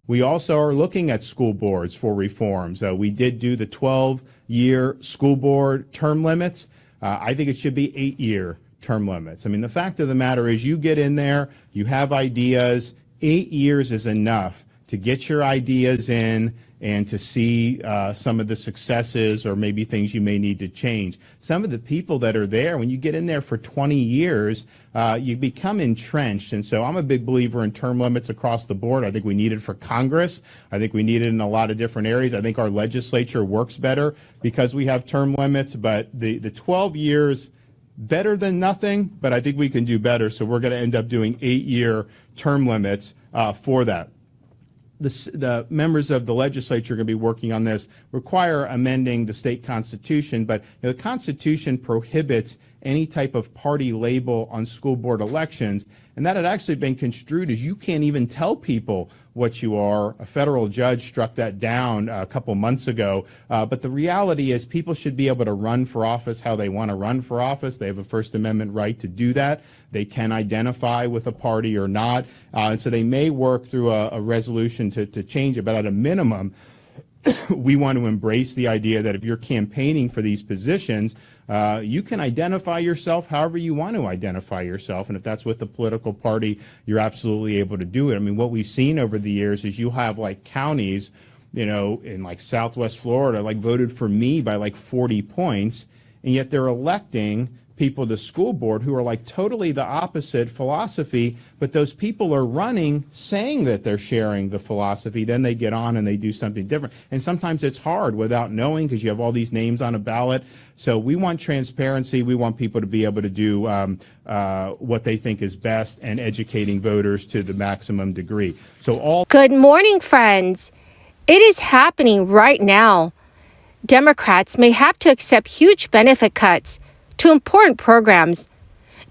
We also are looking at school boards for reforms. We did do the 12-year school board term limits. I think it should be 8-year term limits. I mean, the fact of the matter is you get in there, you have ideas, 8 years is enough to get your ideas in and to see some of the successes or maybe things you may need to change. Some of the people that are there, when you get in there for 20 years, you become entrenched. And so I'm a big believer in term limits across the board. I think we need it for Congress. I think we need it in a lot of different areas. I think our legislature works better because we have term limits, but the 12 years, better than nothing, but I think we can do better. So we're going to end up doing 8-year term limits for that. The members of the legislature are going to be working on this, require amending the state constitution, but the Constitution prohibits any type of party label on school board elections, and that had actually been construed as you can't even tell people what you are. A federal judge struck that down a couple months ago, but the reality is people should be able to run for office how they want to run for office. They have a First Amendment right to do that. They can identify with a party or not, and so they may work through a resolution to change it, but at a minimum, we want to embrace the idea that if you're campaigning for these positions, you can identify yourself however you want to identify yourself. And if that's with the political party, you're absolutely able to do it. I mean, what we've seen over the years is you have like counties, you know, in like Southwest Florida, like voted for me by like 40 points, and yet they're electing people to school board who are like totally the opposite philosophy, but those people are running saying that they're sharing the philosophy. Then they get on and they do something different. And sometimes it's hard without knowing because you have all these names on a ballot. So we want transparency. We want people to be able to do what they think is best and educating voters to the maximum degree. Good morning, friends. It is happening right now. Democrats may have to accept huge benefit cuts to important programs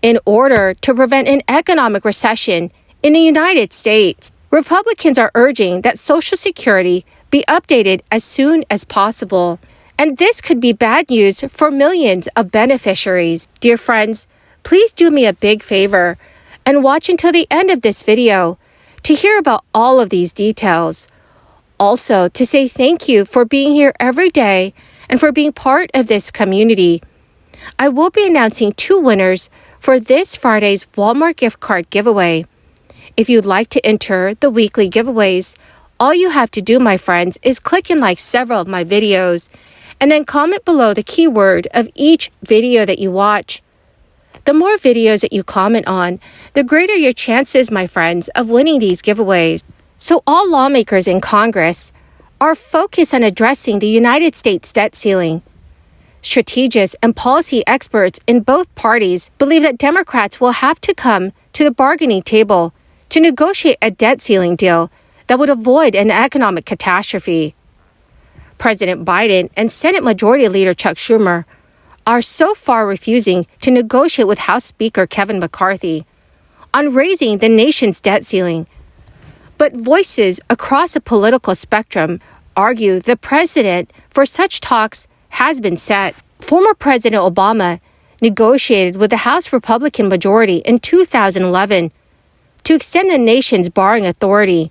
in order to prevent an economic recession in the United States. Republicans are urging that Social Security be updated as soon as possible. And this could be bad news for millions of beneficiaries. Dear friends, please do me a big favor and watch until the end of this video to hear about all of these details. Also, to say thank you for being here every day and for being part of this community. I will be announcing 2 winners for this Friday's Walmart gift card giveaway. If you'd like to enter the weekly giveaways, all you have to do, my friends, is click and like several of my videos and then comment below the keyword of each video that you watch. The more videos that you comment on, the greater your chances, my friends, of winning these giveaways. So all lawmakers in Congress are focused on addressing the United States debt ceiling. Strategists and policy experts in both parties believe that Democrats will have to come to the bargaining table to negotiate a debt ceiling deal that would avoid an economic catastrophe. President Biden and Senate Majority Leader Chuck Schumer are so far refusing to negotiate with House Speaker Kevin McCarthy on raising the nation's debt ceiling. But voices across the political spectrum argue the precedent for such talks has been set. Former President Obama negotiated with the House Republican majority in 2011 to extend the nation's borrowing authority.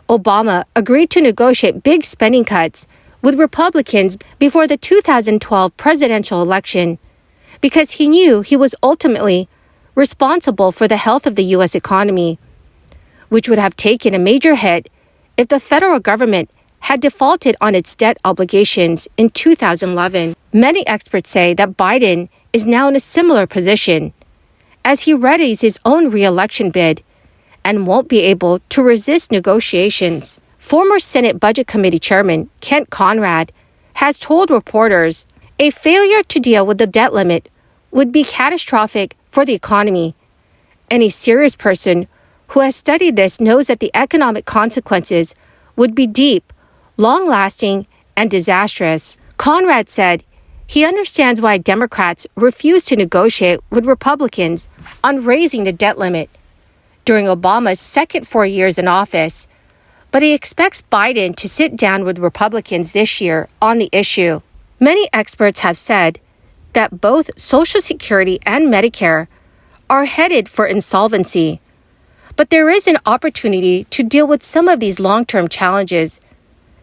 Obama agreed to negotiate big spending cuts with Republicans before the 2012 presidential election because he knew he was ultimately responsible for the health of the U.S. economy, which would have taken a major hit if the federal government had defaulted on its debt obligations in 2011. Many experts say that Biden is now in a similar position as he readies his own re-election bid and won't be able to resist negotiations. Former Senate Budget Committee Chairman Kent Conrad has told reporters a failure to deal with the debt limit would be catastrophic for the economy. Any serious person who has studied this knows that the economic consequences would be deep, long-lasting, and disastrous. Conrad said he understands why Democrats refuse to negotiate with Republicans on raising the debt limit during Obama's second 4 years in office, but he expects Biden to sit down with Republicans this year on the issue. Many experts have said that both Social Security and Medicare are headed for insolvency, But there is an opportunity to deal with some of these long-term challenges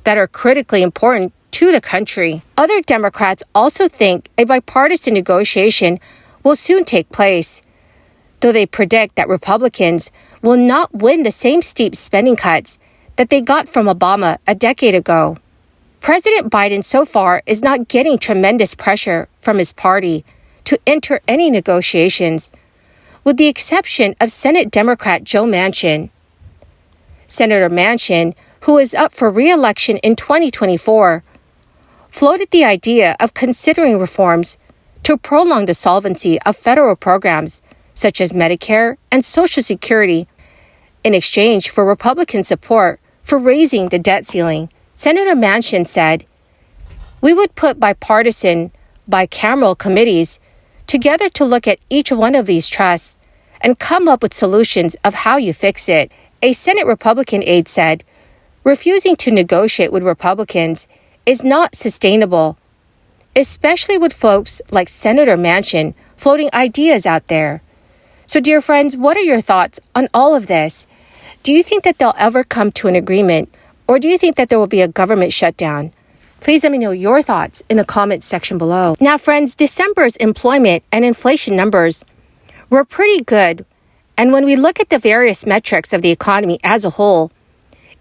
that are critically important to the country. Other Democrats also think a bipartisan negotiation will soon take place, though they predict that Republicans will not win the same steep spending cuts that they got from Obama a decade ago. President Biden so far is not getting tremendous pressure from his party to enter any negotiations, with the exception of Senate Democrat Joe Manchin. Senator Manchin, who is up for re-election in 2024, floated the idea of considering reforms to prolong the solvency of federal programs such as Medicare and Social Security in exchange for Republican support for raising the debt ceiling. Senator Manchin said, "We would put bipartisan, bicameral committees together to look at each one of these trusts and come up with solutions of how you fix it." A Senate Republican aide said, "Refusing to negotiate with Republicans is not sustainable, especially with folks like Senator Manchin floating ideas out there." So, dear friends, what are your thoughts on all of this? Do you think that they'll ever come to an agreement, or do you think that there will be a government shutdown? Please let me know your thoughts in the comments section below. Now, friends, December's employment and inflation numbers were pretty good. And when we look at the various metrics of the economy as a whole,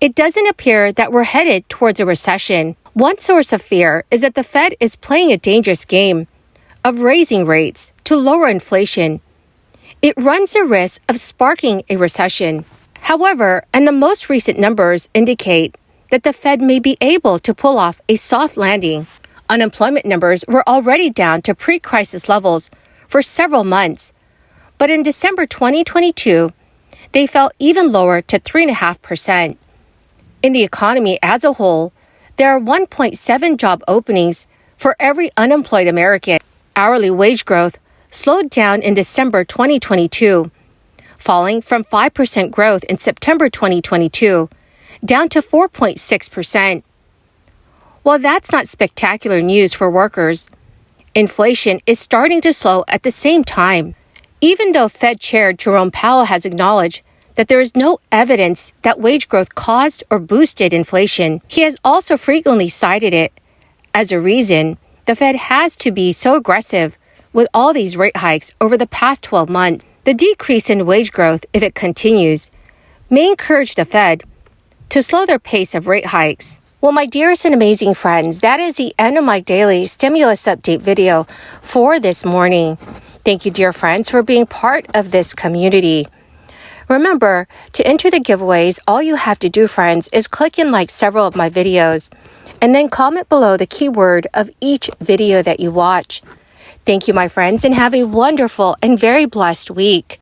it doesn't appear that we're headed towards a recession. One source of fear is that the Fed is playing a dangerous game of raising rates to lower inflation. It runs the risk of sparking a recession. However, and the most recent numbers indicate that the Fed may be able to pull off a soft landing. Unemployment numbers were already down to pre-crisis levels for several months, but in December 2022, they fell even lower to 3.5%. In the economy as a whole, there are 1.7 job openings for every unemployed American. Hourly wage growth slowed down in December 2022, falling from 5% growth in September 2022 down to 4.6%. While that's not spectacular news for workers, inflation is starting to slow at the same time. Even though Fed Chair Jerome Powell has acknowledged that there is no evidence that wage growth caused or boosted inflation, he has also frequently cited it as a reason the Fed has to be so aggressive with all these rate hikes over the past 12 months. The decrease in wage growth, if it continues, may encourage the Fed to slow their pace of rate hikes. Well, my dearest and amazing friends, that is the end of my daily stimulus update video for this morning. Thank you, dear friends, for being part of this community. Remember, to enter the giveaways, all you have to do, friends, is click and like several of my videos, and then comment below the keyword of each video that you watch. Thank you, my friends, and have a wonderful and very blessed week.